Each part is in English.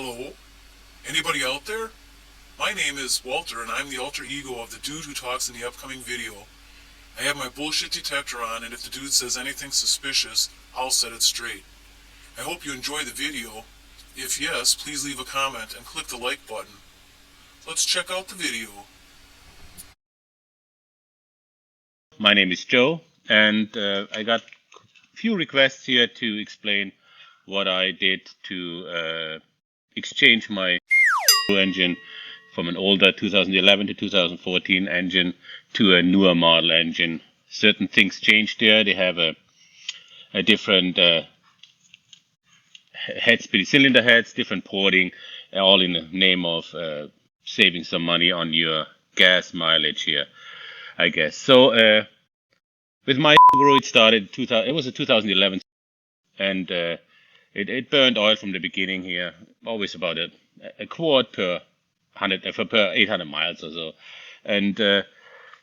Hello? Anybody out there? My name is Walter, and I'm the alter ego of the dude who talks in the upcoming video. I have my bullshit detector on, and if the dude says anything suspicious, I'll set it straight. I hope you enjoy the video. If yes, please leave a comment and click the like button. Let's check out the video. My name is Joe, and I got a few requests here to explain what I did to exchange my engine from an older 2011 to 2014 engine to a newer model engine. Certain things changed there. They have a different head speed, cylinder heads, different porting, all in the name of saving some money on your gas mileage here, I guess. So with my Subaru, it started. It was a 2011, and it burned oil from the beginning here, always about a quart per 800 miles or so. And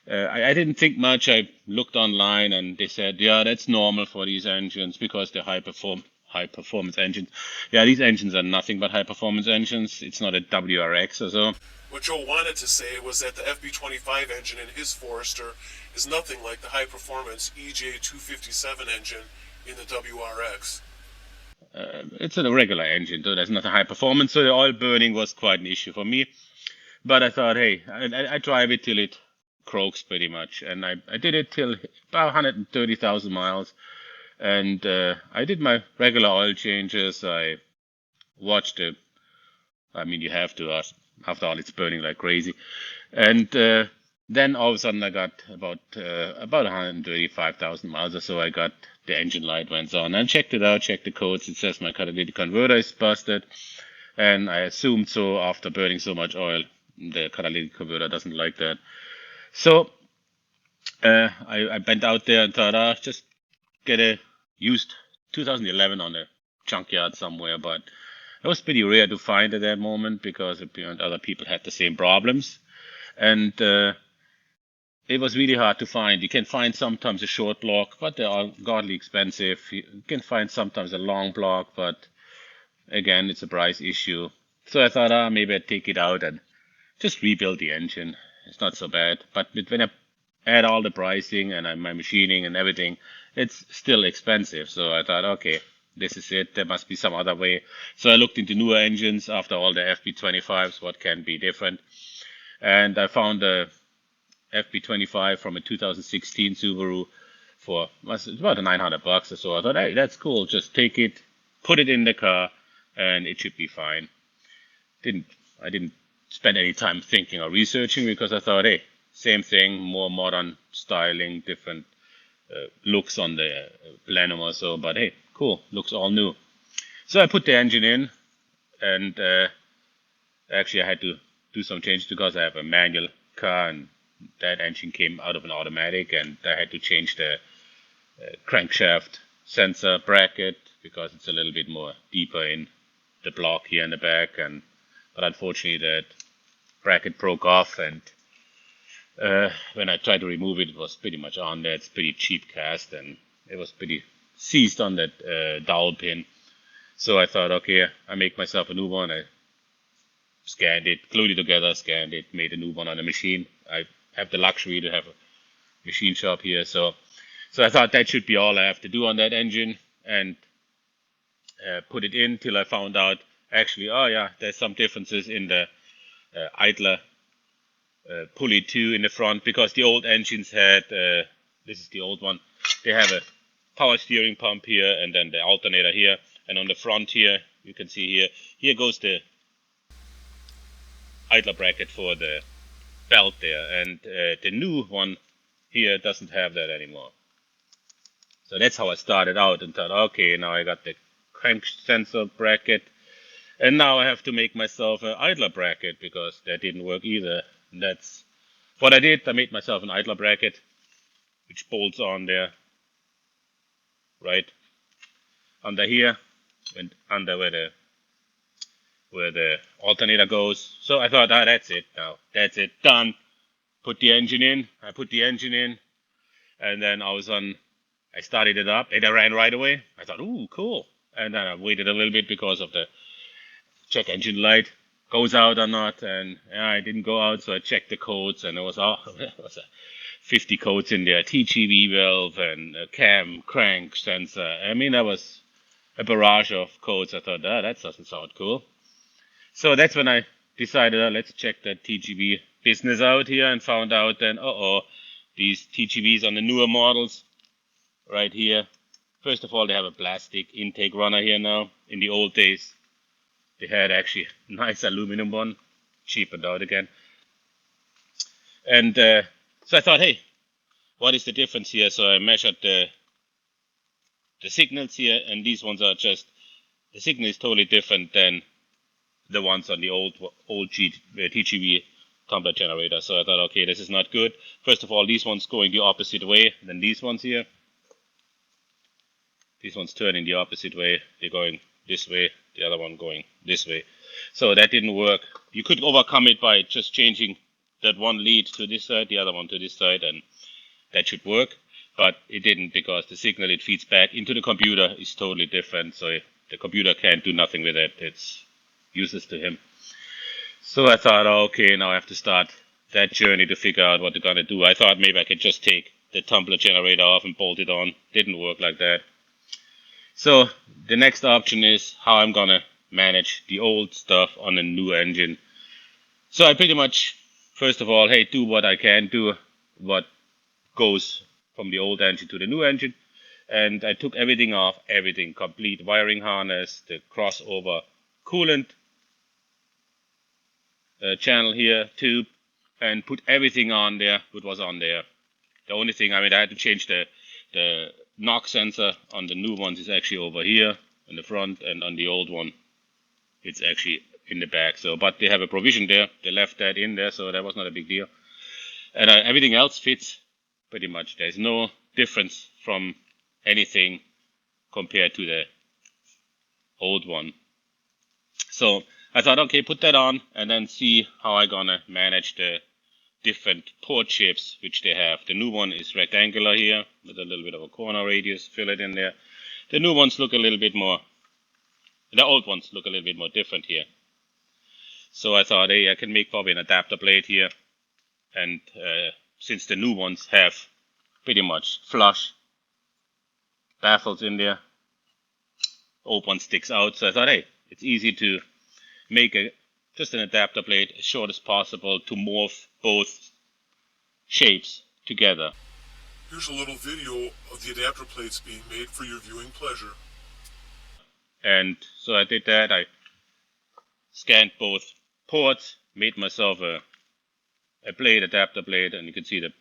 I didn't think much. I looked online, and they said, yeah, that's normal for these engines because they're high performance engines. Yeah, these engines are nothing but high performance engines. It's not a WRX or so. What Joe wanted to say was that the FB25 engine in his Forester is nothing like the high-performance EJ257 engine in the WRX. It's a regular engine, so there's not a high performance, so the oil burning was quite an issue for me. But I thought, hey, I drive it till it croaks pretty much, and I did it till about 130,000 miles, and I did my regular oil changes. I watched it. I mean, you have to, after all, it's burning like crazy. And then all of a sudden I got about 135,000 miles or so. I got the engine light went on. I checked it out, checked the codes. It says my catalytic converter is busted. And I assumed so after burning so much oil. The catalytic converter doesn't like that. So I bent out there and thought, just get a used 2011 on a junkyard somewhere. But it was pretty rare to find at that moment because apparently other people had the same problems. And it was really hard to find. You can find sometimes a short block, but they are godly expensive. You can find sometimes a long block, but again, it's a price issue. So I thought, maybe I'd take it out and just rebuild the engine. It's not so bad. But when I add all the pricing and my machining and everything, it's still expensive. So I thought, okay, this is it. There must be some other way. So I looked into newer engines after all the FB25s, what can be different. And I found a FB25 from a 2016 Subaru for about $900 or so. I thought, hey, that's cool. Just take it, put it in the car, and it should be fine. I didn't spend any time thinking or researching because I thought, hey, same thing, more modern styling, different looks on the plenum or so. But hey, cool, looks all new. So I put the engine in, and actually I had to do some changes because I have a manual car, and that engine came out of an automatic, and I had to change the crankshaft sensor bracket because it's a little bit more deeper in the block here in the back. But unfortunately that bracket broke off, and when I tried to remove it, it was pretty much on there. It's pretty cheap cast, and it was pretty seized on that dowel pin. So I thought, okay, I make myself a new one. I scanned it, glued it together, scanned it, made a new one on the machine. I have the luxury to have a machine shop here, so I thought that should be all I have to do on that engine, and put it in till I found out actually, oh yeah, there's some differences in the idler pulley too in the front, because the old engines had, this is the old one, they have a power steering pump here and then the alternator here, and on the front here, you can see here goes the idler bracket for the belt there, and the new one here doesn't have that anymore. So that's how I started out and thought, okay, now I got the crank sensor bracket, and now I have to make myself an idler bracket because that didn't work either. And that's what I did. I made myself an idler bracket which bolts on there, right under here, and under where the alternator goes. So I thought, that's it now. That's it, done. Put the engine in. I put the engine in, and then all of a sudden I started it up, and it ran right away. I thought, ooh, cool. And then I waited a little bit because of the check engine light goes out or not, and yeah, it didn't go out, so I checked the codes, and it was 50 codes in there, TGV valve and a cam, crank, sensor. I mean, that was a barrage of codes. I thought, that doesn't sound cool. So that's when I decided, let's check that TGV business out here, and found out then, these TGVs on the newer models right here. First of all, they have a plastic intake runner here now. In the old days, they had actually a nice aluminum one, cheapened out again. And so I thought, hey, what is the difference here? So I measured the signals here, and these ones are just, the signal is totally different than the ones on the old TGV tumbler generator. So I thought, okay, this is not good. First of all, these ones going the opposite way than these ones here. These ones turning the opposite way. They're going this way, the other one going this way. So that didn't work. You could overcome it by just changing that one lead to this side, the other one to this side, and that should work. But it didn't, because the signal it feeds back into the computer is totally different. So the computer can't do nothing with it. It's useless to him. So I thought, okay, now I have to start that journey to figure out what they're going to do. I thought maybe I could just take the tumbler generator off and bolt it on. Didn't work like that. So the next option is how I'm going to manage the old stuff on a new engine. So I pretty much, first of all, hey, do what I can do, what goes from the old engine to the new engine. And I took everything off, everything, complete wiring harness, the crossover coolant channel here, tube, and put everything on there, what was on there. The only thing, I had to change the knock sensor on the new ones is actually over here in the front, and on the old one, it's actually in the back. So, but they have a provision there. They left that in there, so that was not a big deal. And everything else fits pretty much. There's no difference from anything compared to the old one. So I thought, okay, put that on and then see how I'm gonna manage the different port shapes which they have. The new one is rectangular here with a little bit of a corner radius, fill it in there. The new ones look a little bit more, the old ones look a little bit more different here. So I thought, hey, I can make probably an adapter plate here. And since the new ones have pretty much flush baffles in there, old one sticks out. So I thought, hey, it's easy to make just an adapter plate as short as possible to morph both shapes together. Here's a little video of the adapter plates being made for your viewing pleasure. And so I did that. I scanned both ports, made myself a plate, adapter plate, and you can see the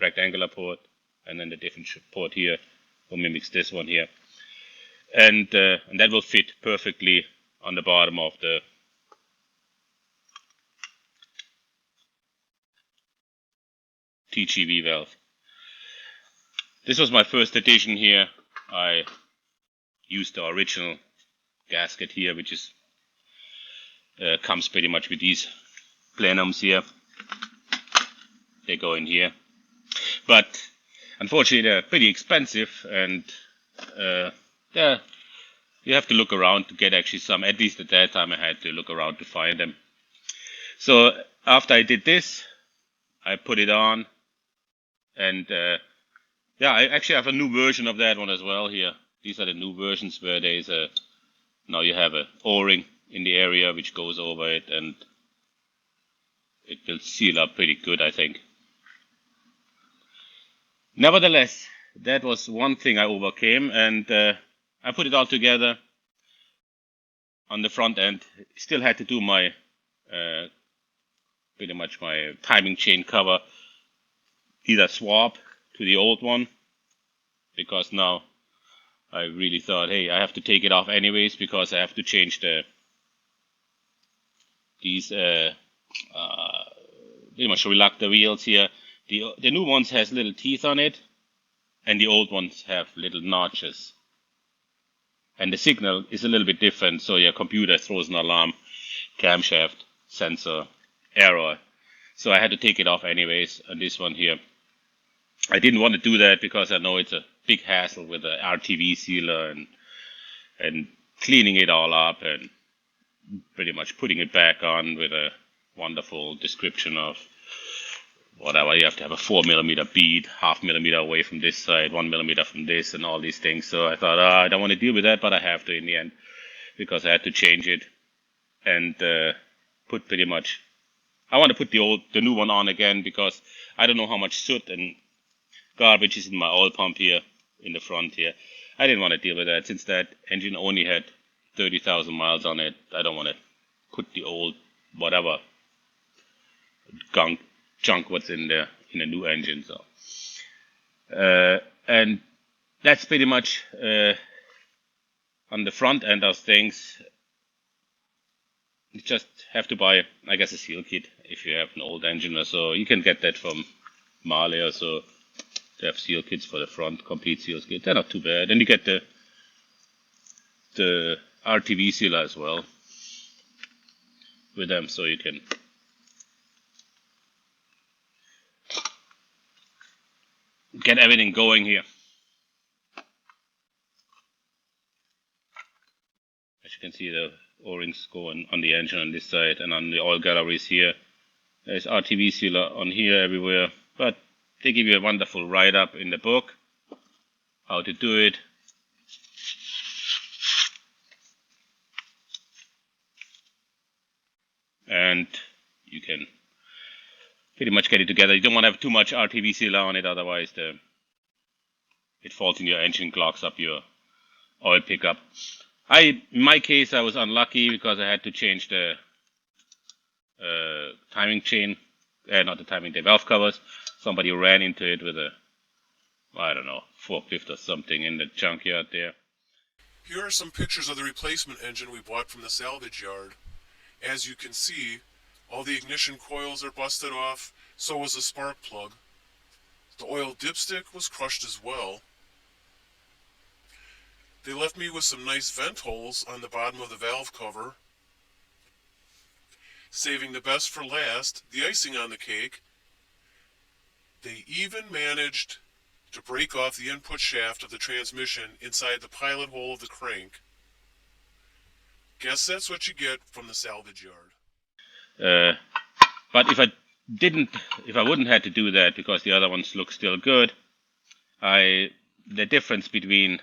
rectangular port and then the different port here who mimics this one here. And that will fit perfectly on the bottom of the TGV valve. This was my first edition here. I used the original gasket here, which is comes pretty much with these plenums here. They go in here, but unfortunately they're pretty expensive, and you have to look around to get actually some. At least at that time I had to look around to find them. So after I did this, I put it on, and I actually have a new version of that one as well here. These are the new versions where there is now you have a O-ring in the area which goes over it, and it will seal up pretty good, I think. Nevertheless, that was one thing I overcame, and I put it all together on the front end. Still had to do my pretty much my timing chain cover, either swap to the old one, because now I really thought, hey, I have to take it off anyways, because I have to change these pretty much reluctor wheels here. The new ones has little teeth on it, and the old ones have little notches. And the signal is a little bit different, so your computer throws an alarm, camshaft, sensor, error. So I had to take it off anyways on this one here. I didn't want to do that because I know it's a big hassle with the RTV sealer and cleaning it all up and pretty much putting it back on with a wonderful description of whatever. You have to have a 4mm bead, half millimeter away from this side, 1mm from this, and all these things. So I thought, I don't want to deal with that, but I have to in the end because I had to change it and put pretty much. I want to put the new one on again because I don't know how much soot and garbage is in my oil pump here in the front here. I didn't want to deal with that since that engine only had 30,000 miles on it. I don't want to put the old whatever junk what's in there in a new engine. So and that's pretty much on the front end of things. You just have to buy, I guess, a seal kit if you have an old engine or so. You can get that from Marley or so. They have seal kits for the front, complete seal kit. They're not too bad. And you get the RTV sealer as well with them, so you can get everything going here. As you can see, the O-rings going on the engine on this side, and on the oil galleries here. There's RTV sealer on here everywhere, but they give you a wonderful write-up in the book how to do it. And you can pretty much get it together. You don't want to have too much RTV sealer on it, otherwise it falls in your engine, clogs up your oil pickup. In my case, I was unlucky because I had to change the timing chain, not the timing, the valve covers. Somebody ran into it with a, I don't know, forklift or something in the junkyard there. Here are some pictures of the replacement engine we bought from the salvage yard. As you can see, all the ignition coils are busted off, so was the spark plug. The oil dipstick was crushed as well. They left me with some nice vent holes on the bottom of the valve cover. Saving the best for last, the icing on the cake, they even managed to break off the input shaft of the transmission inside the pilot hole of the crank. Guess that's what you get from the salvage yard. But if I wouldn't have to do that because the other ones look still good, the difference between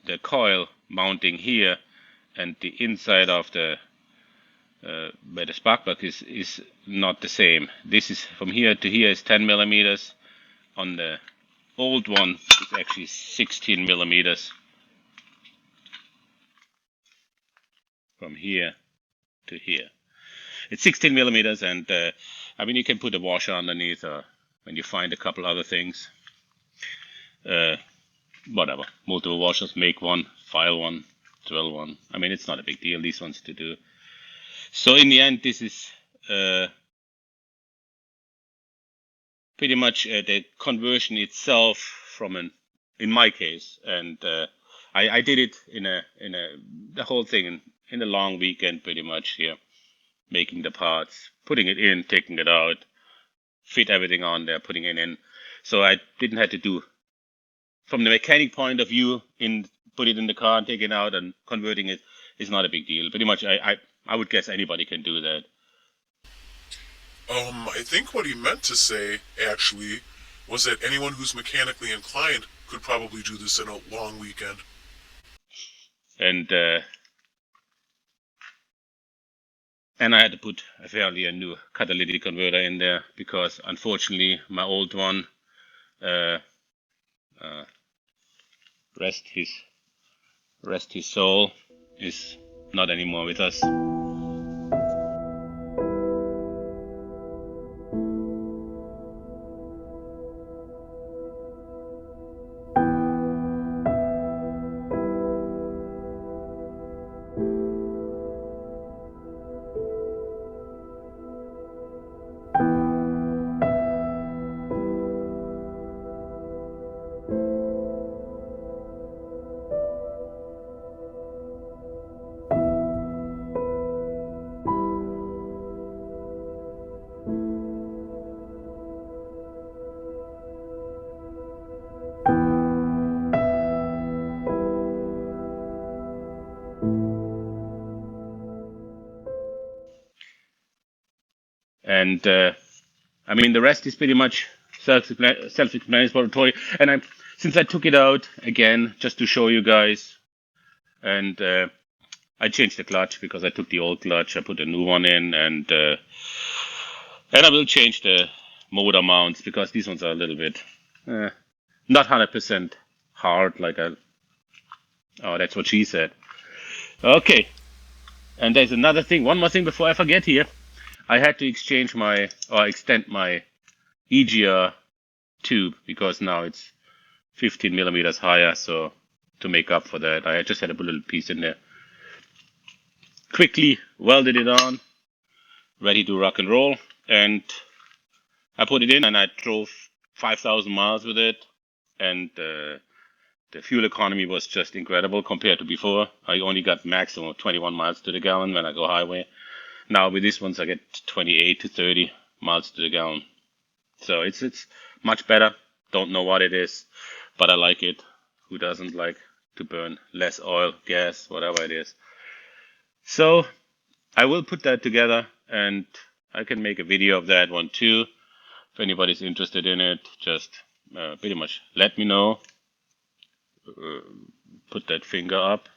the coil mounting here and the inside of the where the spark plug is not the same. This is from here to here is 10 millimeters. On the old one, it's actually 16 millimeters from here to here. It's 16 millimeters, and I mean you can put a washer underneath, or when you find a couple other things, whatever, multiple washers, make one, file one, drill one. I mean it's not a big deal. These ones to do. So in the end, this is pretty much the conversion itself in my case, and I did it the whole thing in a long weekend pretty much here, making the parts, putting it in, taking it out, fit everything on there, putting it in. So I didn't have to do, from the mechanic point of view, put it in the car and take it out and converting it is not a big deal. Pretty much I would guess anybody can do that. I think what he meant to say, actually, was that anyone who's mechanically inclined could probably do this in a long weekend. And I had to put a new catalytic converter in there because, unfortunately, my old one, rest his soul, is not anymore with us. And I mean, the rest is pretty much self-explanatory. And since I took it out again, just to show you guys, and I changed the clutch because I took the old clutch. I put a new one in, and I will change the motor mounts because these ones are a little bit not 100% hard. Oh, that's what she said. Okay, and there's another thing. One more thing before I forget here. I had to extend my EGR tube because now it's 15 millimeters higher. So to make up for that, I just had a little piece in there. Quickly welded it on, ready to rock and roll, and I put it in and I drove 5,000 miles with it, and the fuel economy was just incredible compared to before. I only got maximum of 21 miles to the gallon when I go highway. Now with these ones I get 28 to 30 miles to the gallon. So it's much better. Don't know what it is, but I like it. Who doesn't like to burn less oil, gas, whatever it is? So I will put that together, and I can make a video of that one too. If anybody's interested in it, just pretty much let me know. Put that finger up,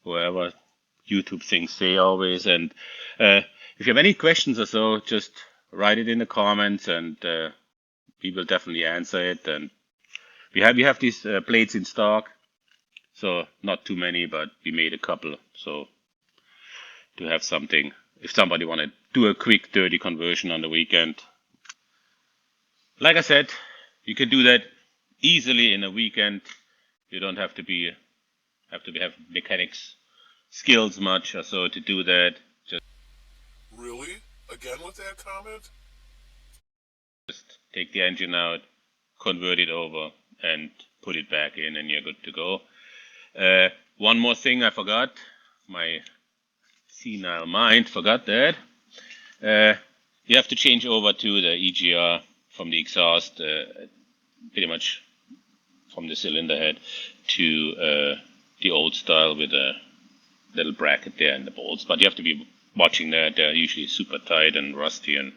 wherever YouTube things say always. And if you have any questions or so, just write it in the comments, and we will definitely answer it. And we have these plates in stock, so not too many, but we made a couple. So to have something, if somebody want to do a quick dirty conversion on the weekend. Like I said, you can do that easily in a weekend. You don't have to have mechanics skills much or so to do that. Really? Again with that comment? Just take the engine out, convert it over, and put it back in, and you're good to go. One more thing I forgot. My senile mind forgot that. You have to change over to the EGR from the exhaust, pretty much from the cylinder head to the old style with a little bracket there and the bolts. But you have to be watching that. They're usually super tight and rusty and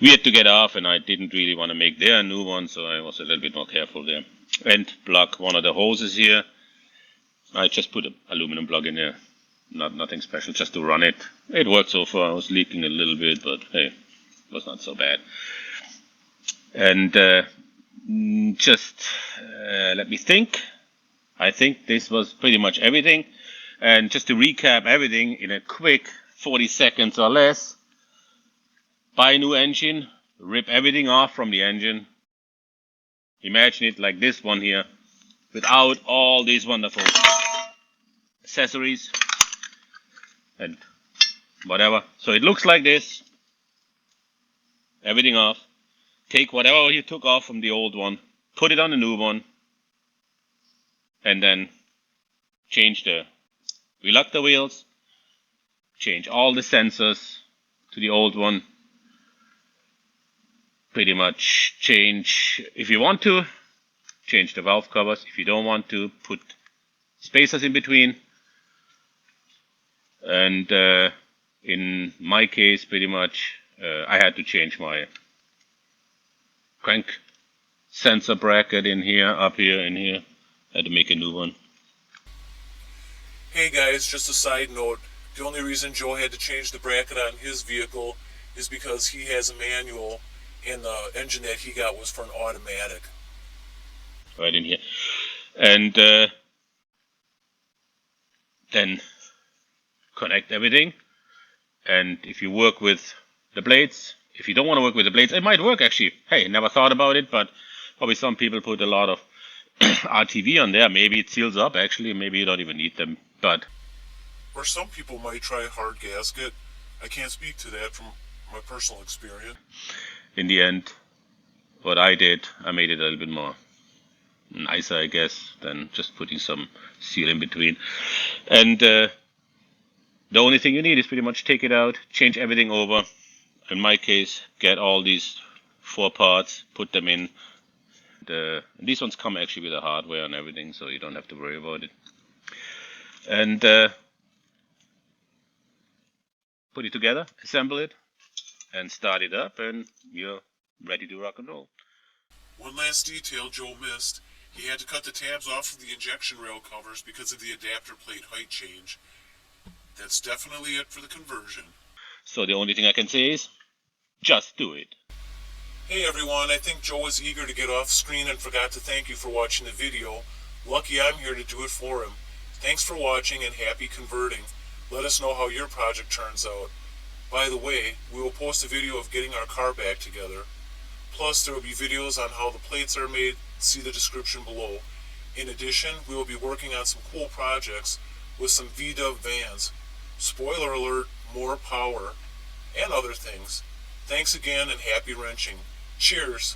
weird to get off, and I didn't really want to make there a new one, so I was a little bit more careful there. And plug one of the hoses here. I just put an aluminum plug in there. Nothing special, just to run it. It worked so far. I was leaking a little bit, but hey, it was not so bad. And just let me think. I think this was pretty much everything. And just to recap everything in a quick 40 seconds or less. Buy a new engine, rip everything off from the engine. Imagine it like this one here, without all these wonderful accessories and whatever. So it looks like this. Everything off. Take whatever you took off from the old one, put it on the new one, and then change the reluctor wheels, change all the sensors to the old one. Pretty much change, if you want to, change the valve covers. If you don't want to, put spacers in between. And in my case, pretty much, I had to change my crank sensor bracket in here, up here, in here. I had to make a new one. Hey guys, just a side note. The only reason Joe had to change the bracket on his vehicle is because he has a manual, and the engine that he got was for an automatic. Right in here. And then connect everything. And if you work with the blades, if you don't want to work with the blades, it might work actually. Hey, never thought about it, but probably some people put a lot of RTV on there. Maybe it seals up actually. Maybe you don't even need them. But or some people might try a hard gasket. I can't speak to that from my personal experience. In the end, what I did, I made it a little bit more nicer, I guess, than just putting some seal in between. And the only thing you need is pretty much take it out, change everything over. In my case, get all these 4 parts, put them in. These ones come actually with the hardware and everything, so you don't have to worry about it. And put it together, assemble it, and start it up, and you're ready to rock and roll. One last detail Joe missed. He had to cut the tabs off of the injection rail covers because of the adapter plate height change. That's definitely it for the conversion. So the only thing I can say is, just do it. Hey everyone, I think Joe was eager to get off screen and forgot to thank you for watching the video. Lucky I'm here to do it for him. Thanks for watching and happy converting. Let us know how your project turns out. By the way, we will post a video of getting our car back together. Plus, there will be videos on how the plates are made. See the description below. In addition, we will be working on some cool projects with some VW vans. Spoiler alert, more power, and other things. Thanks again and happy wrenching. Cheers!